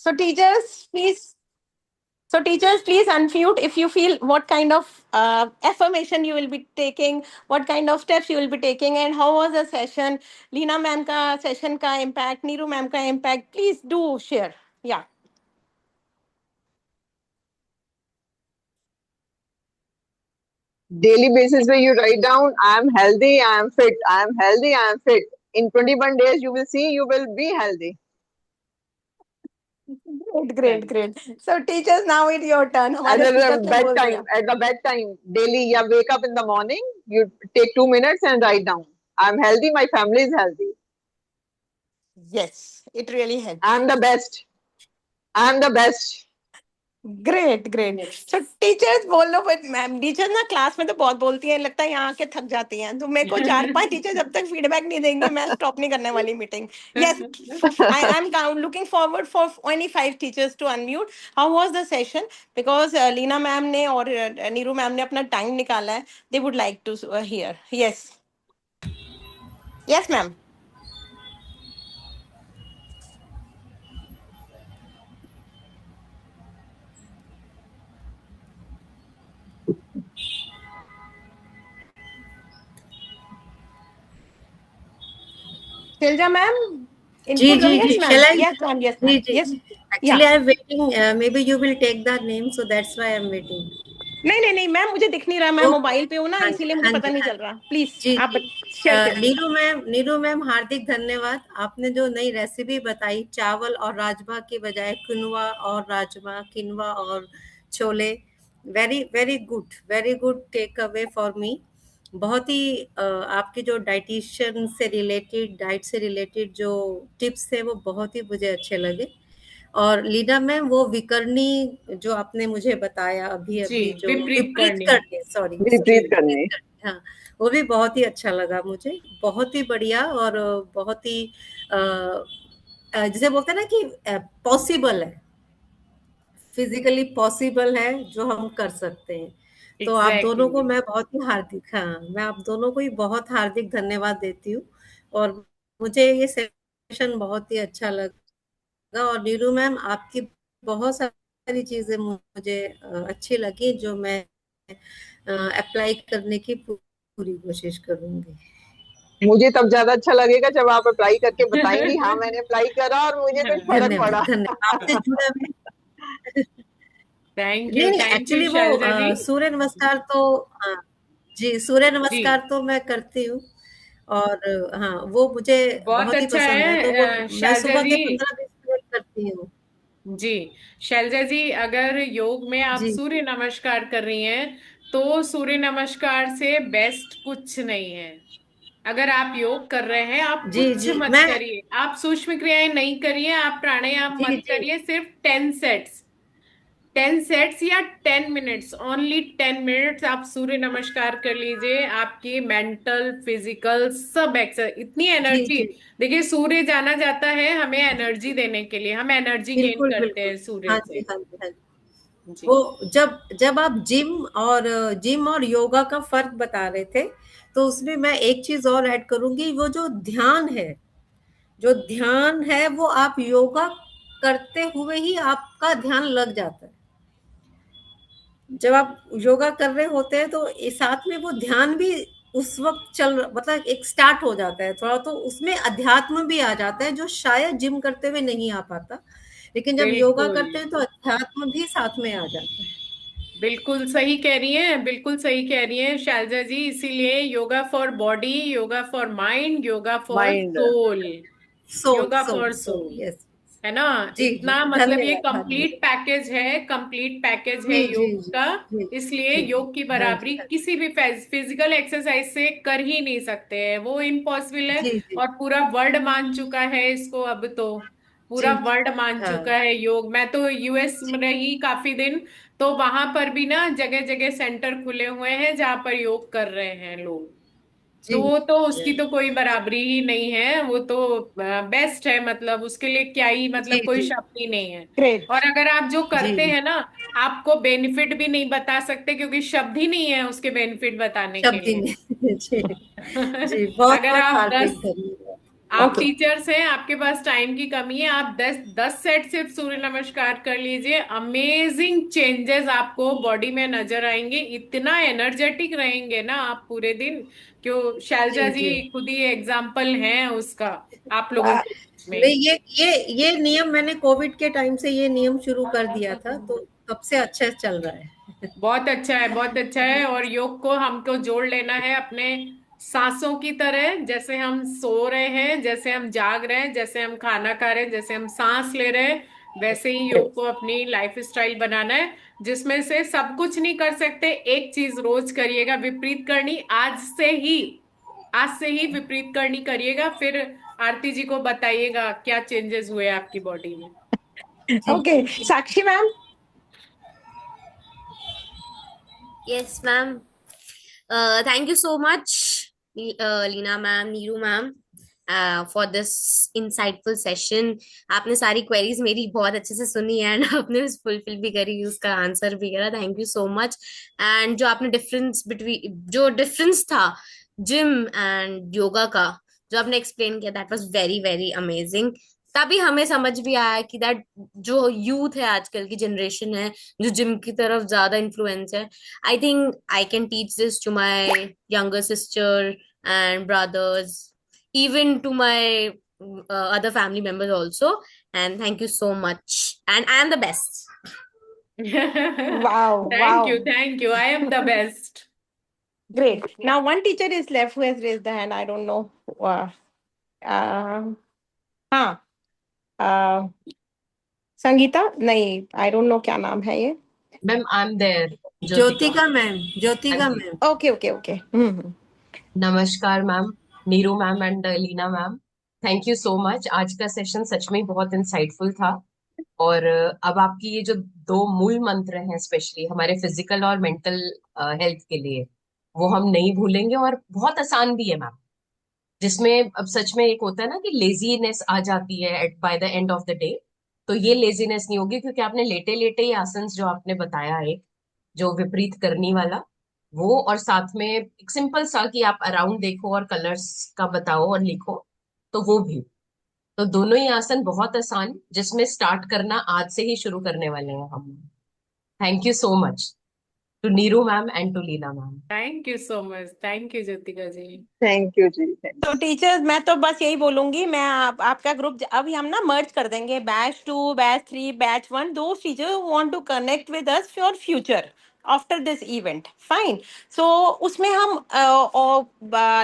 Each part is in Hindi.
So teachers, please. So teachers, please unmute if you feel what kind of affirmation you will be taking, what kind of steps you will be taking, and how was the session. Leena ma'am ka session ka impact, Neeru ma'am ka impact. Please do share. Yeah. Daily basis where you write down, I am healthy, I am fit, I am healthy, I am fit. In 21 days, you will see you will be healthy. Great, great, great. So teachers, now it's your turn. As हमारे a speakers ने बोल bedtime, दिया. at the bedtime, daily, you wake up in the morning, you take 2 minutes and write down, I am healthy, my family is healthy. Yes, it really I helps. am the best. I am the best. Great great so teachers बोलो बट मैम टीचर ना क्लास में तो बहुत बोलती हैं लगता है यहाँ आके थक जाती हैं तो मेरे को चार पांच टीचर जब तक फीडबैक नहीं देंगे मैं स्टॉप नहीं करने वाली meeting yes I am looking forward for only 5 teachers to unmute how was the session because Leena ma'am ने और नीरू मैम ने अपना टाइम निकाला है they would like to hear yes yes ma'am Silja ma'am, जी input जी yes जी ma'am, shall I? yes ma'am, yes जी ma'am, जी yes, yeah. Actually, I'm waiting. Maybe you will take the name, so that's why I'm waiting. नहीं नहीं नहीं मैम मुझे दिख नहीं रहा मैं ओके। मोबाइल पे हूँ ना हाँ जी, इसीलिए मुझे हाँ पता जी, नहीं हाँ चल जी। रहा प्लीज जी, आप जी। शेयर करिए नीरू मैम हार्दिक धन्यवाद। आपने जो नई रेसिपी बताई चावल और राजमा के बजाय किनुआ और राजमा, किनुआ और chole, very very good take away for me. बहुत ही आपके जो डाइटिशियन से रिलेटेड, डाइट से रिलेटेड जो टिप्स थे वो बहुत ही मुझे अच्छे लगे। और लीना मैम वो विकर्णी जो आपने मुझे बताया अभी जी, अभी जो विपरीत विपरीत करनी। करनी, सॉरी विपरीत करने। हाँ, वो भी बहुत ही अच्छा लगा मुझे, बहुत ही बढ़िया और बहुत ही जिसे बोलते हैं ना कि पॉसिबल है, फिजिकली पॉसिबल है जो हम कर सकते हैं। तो आप दोनों को एग्जैक्टली। मैं बहुत ही हार्दिक, हाँ, मैं आप दोनों को ही बहुत हार्दिक धन्यवाद देती हूँ। और मुझे ये सेशन बहुत ही अच्छा लगा। और नीरू मैम आपकी बहुत सारी चीजें मुझे अच्छी लगी जो मैं अप्लाई करने की पूरी कोशिश करूंगी। मुझे तब ज्यादा अच्छा लगेगा जब आप अप्लाई करके बताएंगी, हाँ मैंने अप्लाई करा और मुझे कुछ फर्क धन्यवाद, पड़ा। धन्यवाद आपसे जुड़ा मैं। नहीं थैंक यू एक्चुअली वो शैलजा जी। सूर्य नमस्कार तो, हाँ जी, सूर्य जी, नमस्कार तो मैं करती हूँ। और हाँ वो मुझे बहुत बहुत ही अच्छा पसंद है, तो वो है मैं शैलजा सुबह जी। के 15-20 मिनट करती हूँ। जी, शैलजा जी, अगर योग में आप जी सूर्य नमस्कार कर रही हैं तो सूर्य नमस्कार से बेस्ट कुछ नहीं है। अगर आप योग कर रहे हैं आप जी कुछ जी मत मैं करिए, आप सूक्ष्म क्रियाएं नहीं करिए, आप प्राणायाम जी मत जी करिए, सिर्फ 10 सेट्स, 10 सेट्स या 10 मिनट्स, ओनली 10 मिनट्स आप सूर्य नमस्कार कर लीजिए। आपकी मेंटल फिजिकल सब एक्सर इतनी जी एनर्जी। जी देखिए सूर्य जाना जाता है हमें एनर्जी देने के लिए, हम एनर्जी गेन बिल्कुल करते बिल्कुल। हैं सूर्य हाँ से। जी, हाँ जी, हाँ जी। जी, वो जब आप जिम और योगा का फर्क बता रहे थे, तो उसमें मैं एक चीज और ऐड करूंगी, वो जो ध्यान है वो आप योगा करते हुए ही आपका ध्यान लग जाता है। जब आप योगा कर रहे होते हैं तो साथ में वो ध्यान भी उस वक्त मतलब एक स्टार्ट हो जाता है थोड़ा, तो उसमें अध्यात्म भी आ जाता है जो शायद जिम करते हुए नहीं आ पाता, लेकिन जब योगा बिल्कुल करते हैं तो अध्यात्म भी साथ में आ जाता है। बिल्कुल सही कह रही हैं, बिल्कुल सही कह रही हैं शैलजा जी। इसीलिए yoga for body, yoga for mind, yoga for mind. Soul, soul yoga soul for soul, soul, yes. है ना। जी जी, इतना मतलब ये धन्यवाद, हाँ जी। कंप्लीट पैकेज है, कंप्लीट पैकेज है जी जी योग जी का। जी इसलिए जी, योग की हाँ जी, बराबरी हाँ किसी भी फिजिकल एक्सरसाइज से कर ही नहीं सकते हैं, वो इम्पॉसिबल है। जी जी और पूरा वर्ल्ड मान चुका है इसको, अब तो पूरा जी जी, वर्ल्ड मान हाँ चुका है योग। मैं तो यूएस में जी रही काफी दिन, तो वहां पर भी ना जगह जगह सेंटर खुले हुए हैं जहां पर योग कर रहे हैं लोग। जी तो वो तो जी उसकी तो कोई बराबरी ही नहीं है, वो तो बेस्ट है, मतलब उसके लिए क्या ही, जी मतलब कोई जी शब्द ही नहीं है। ग्रेट और अगर आप जो जी करते हैं ना, आपको बेनिफिट भी नहीं बता सकते क्योंकि शब्द ही नहीं है उसके बेनिफिट बताने के शब्द ही लिए। नहीं। जी जी, बहुत अगर बहुत आप हार्दिक 10, धन्यवाद। आप ओके। टीचर्स हैं, आपके पास टाइम की कमी है, आप 10 10 सेट सिर्फ सूर्य नमस्कार कर लीजिए, अमेजिंग चेंजेस आपको बॉडी में नजर आएंगे, इतना एनर्जेटिक रहेंगे ना आप पूरे दिन। क्यों, शैलजा जी जी जी। खुद ही एग्जाम्पल हैं उसका आप लोगों के बीच नहीं, में। ये नियम मैंने कोविड के टाइम से ये नियम शुरू कर दिया था, तो तब से अच्छा चल रहा है। बहुत अच्छा है, बहुत अच्छा है। और योग को हमको जोड़ लेना है अपने सांसों की तरह, जैसे हम सो रहे हैं, जैसे हम जाग रहे हैं, जैसे हम खाना खा रहे हैं, जैसे हम सांस ले रहे हैं, वैसे ही योग को अपनी लाइफ स्टाइल बनाना है, जिसमें से सब कुछ नहीं कर सकते, एक चीज रोज करिएगा, विपरीत करनी आज से ही विपरीत करनी करिएगा, फिर आरती जी को बताइएगा क्या चेंजेस हुए आपकी बॉडी में। जी okay, Sakshi ma'am. Yes, ma'am. Thank you so much, Leena ma'am, Neeru ma'am, for this insightful session. आपने सारी क्वेरीज मेरी बहुत अच्छे से सुनी एंड आपने फुलफिल भी करी, उसका आंसर भी करा। Thank you so much. And जो आपने डिफरेंस था जिम एंड योगा का, जो आपने एक्सप्लेन किया, that was very very amazing. तभी हमें समझ भी आया कि दैट जो यूथ है, आजकल की जनरेशन है, जो जिम की तरफ ज्यादा इन्फ्लुएंस है, I think I can teach this to my younger sister and brothers, even to my other family members also. And thank you so much. And I am the best. Wow, thank you, wow. Thank you, I am the best. Great. Now one teacher is left who has raised the hand. I don't know. हाँ, uh, संगीता नहीं, आई डोंट नो क्या नाम है ये। Ma'am I am there, Jyotika. Jyotika ma'am, हाँ Jyotika ji, ma'am. Okay okay okay. नमस्कार ma'am, Neeru ma'am and Leena ma'am. Thank you so much. आज का सेशन सच में बहुत इंसाइटफुल था। और अब आपकी ये जो दो मूल मंत्र हैं, स्पेशली हमारे फिजिकल और मेंटल हेल्थ के लिए, वो हम नहीं भूलेंगे। और बहुत आसान भी है मैम, जिसमें अब सच में एक होता है ना कि लेजीनेस आ जाती है at by the end of the day, तो ये लेजीनेस नहीं होगी, क्योंकि आपने लेटे लेटे ही आसन जो आपने बताया, एक जो विपरीत करनी वाला, वो, और साथ में एक सिंपल सा कि आप अराउंड देखो और कलर्स का बताओ और लिखो, तो वो भी। तो दोनों ही आसन बहुत आसान, जिसमें स्टार्ट करना आज से ही शुरू करने वाले हैं हम। Thank you so much to Neeru ma'am and to Leena ma'am. Thank you so much, thank you Jyotika ji. Thank you, जी। तो टीचर्स, मैं तो बस यही बोलूंगी, मैं आपका ग्रुप अभी हम ना मर्ज कर देंगे, batch 2, batch 3, batch 1, two teacher want to connect with us for future after this event, fine. So उसमें हम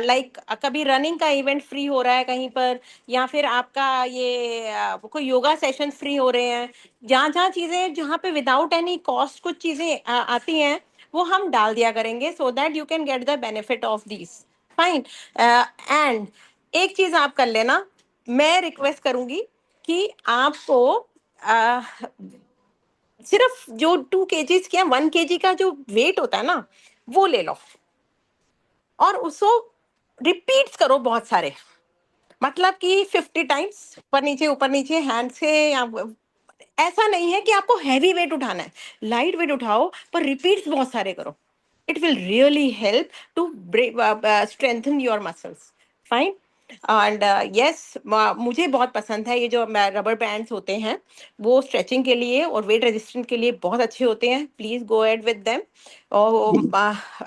लाइक कभी रनिंग का इवेंट फ्री हो रहा है कहीं पर, या फिर आपका ये कोई योगा सेशन फ्री हो रहे हैं, जहाँ जहाँ चीजें, जहाँ पे विदाउट एनी कॉस्ट कुछ चीजें आती हैं, वो हम डाल दिया करेंगे, so that you can get the benefit of these, fine. And एक चीज आप कर लेना, मैं रिक्वेस्ट करूंगी कि आपको सिर्फ जो 2 kgs या 1 kg का जो वेट होता है ना, वो ले लो और उसको रिपीट्स करो बहुत सारे, मतलब कि 50 टाइम्स, ऊपर नीचे हैंड से, या ऐसा नहीं है कि आपको हैवी वेट उठाना है, लाइट वेट उठाओ पर रिपीट्स बहुत सारे करो। It will really help to strengthen your muscles, fine. And yes, मुझे बहुत पसंद है ये जो रबर बैंड्स होते हैं, वो स्ट्रेचिंग के लिए और वेट रेजिस्टेंट के लिए बहुत अच्छे होते हैं, please go ahead with them.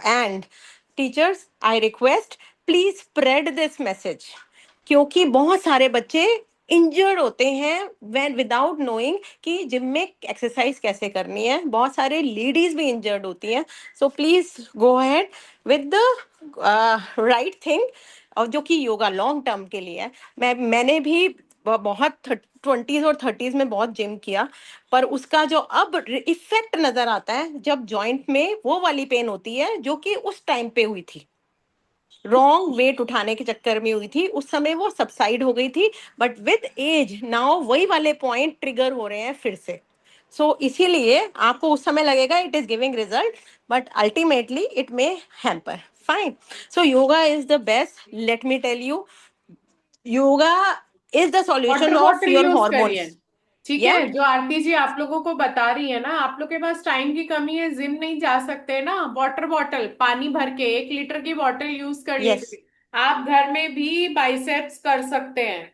And teachers, I request, please spread this message, क्योंकि बहुत सारे बच्चे इंजर्ड होते हैं व्हेन विदाउट नोइंग कि जिम में एक्सरसाइज कैसे करनी है, बहुत सारे लेडीज भी इंजर्ड होती हैं। So please go ahead with the right thing, और जो कि योगा लॉन्ग टर्म के लिए है। मैंने भी बहुत 20s और 30s में बहुत जिम किया, पर उसका जो अब इफेक्ट नजर आता है जब जॉइंट में वो वाली पेन होती है जो कि उस टाइम पे हुई थी, रॉन्ग वेट उठाने के चक्कर में हुई थी, उस समय वो सबसाइड हो गई थी, बट विद एज नाउ वही वाले पॉइंट ट्रिगर हो रहे हैं फिर से। सो इसीलिए आपको उस समय लगेगा it is giving result, but ultimately it may hamper, fine. So yoga is the best, let me tell you, yoga is the solution water of bottle your use करिए, हॉर्मोन्स। ठीक या है, जो आरती जी आप लोगों को बता रही है ना, आप लोग के पास टाइम की कमी है, जिम नहीं जा सकते ना, वाटर बॉटल पानी भर के 1 लीटर की बॉटल यूज कर यस, लीजिए, आप घर में भी बाइसेप्स कर सकते हैं,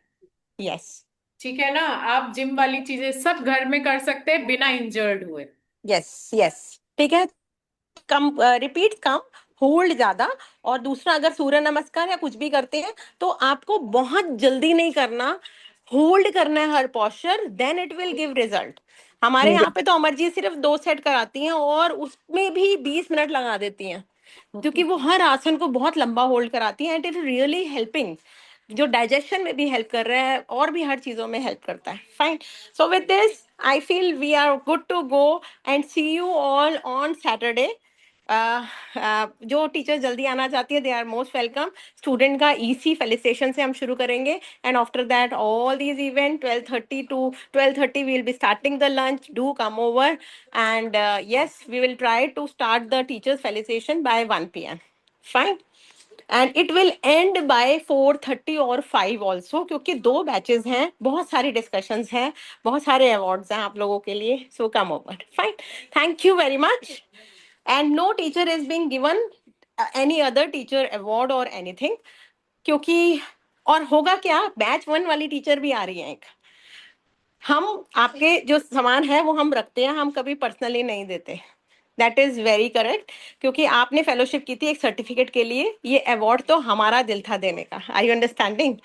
यस ठीक है ना? आप जिम वाली चीजें सब घर में कर सकते हैं बिना इंजर्ड हुए। यस यस, ठीक है। कम रिपीट कम, होल्ड ज्यादा। और दूसरा, अगर सूर्य नमस्कार या कुछ भी करते हैं तो आपको बहुत जल्दी नहीं करना, होल्ड करना है हर posture, then it will give result. हमारे यहाँ पे तो अमरजीत सिर्फ 2 सेट कराती हैं और उसमें भी 20 मिनट लगा देती हैं, क्योंकि वो हर आसन को बहुत लंबा होल्ड कराती हैं एंड इट रियली हेल्पिंग, जो डाइजेशन में भी हेल्प कर रहा है और भी हर चीजों में हेल्प करता है। Fine, so with this I feel we are good to go and see you all on Saturday. जो टीचर जल्दी आना चाहती है they are most welcome. Student का ईसी फेलिसिटेशन से हम शुरू करेंगे and after that all these event 12:30 to 12:30 we will be starting the lunch. Do come over and yes, we will try to start the teachers felicitation by 1 p.m. Fine, and it will end by 4:30 और 5 ऑल्सो, क्योंकि 2 बैचेस हैं, बहुत सारी डिस्कशंस हैं, बहुत सारे अवार्ड्स हैं आप लोगों के लिए। So come over. Fine, thank you very much. And no teacher is being given any other teacher award और एनीथिंग, क्योंकि और होगा क्या, बैच 1 वाली टीचर भी आ रही है एक। हम आपके जो सामान है वो हम रखते हैं, हम कभी पर्सनली नहीं देते। दैट इज वेरी करेक्ट, क्योंकि आपने फेलोशिप की थी एक सर्टिफिकेट के लिए, ये अवार्ड तो हमारा दिल था देने का। Are you understanding?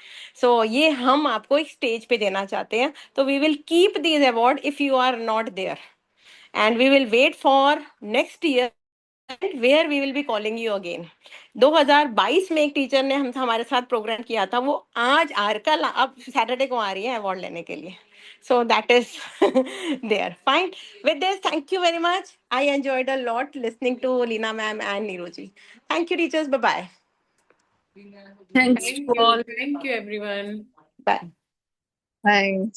सो ये हम आपको एक स्टेज पे देना चाहते हैं, तो we will keep this award if you are not there and we will wait for next year where we will be calling you again. 2022 में एक टीचर ने हम हमारे साथ प्रोग्राम किया था, वो आज कल अब सैटरडे को आ रही है अवार्ड लेने के लिए। So that is there. Fine. With this, thank you very much. I enjoyed a lot listening to Leena ma'am and Neeru ji. Thank you, teachers. Bye bye. Thanks to all. Thank you everyone. Bye. Thanks.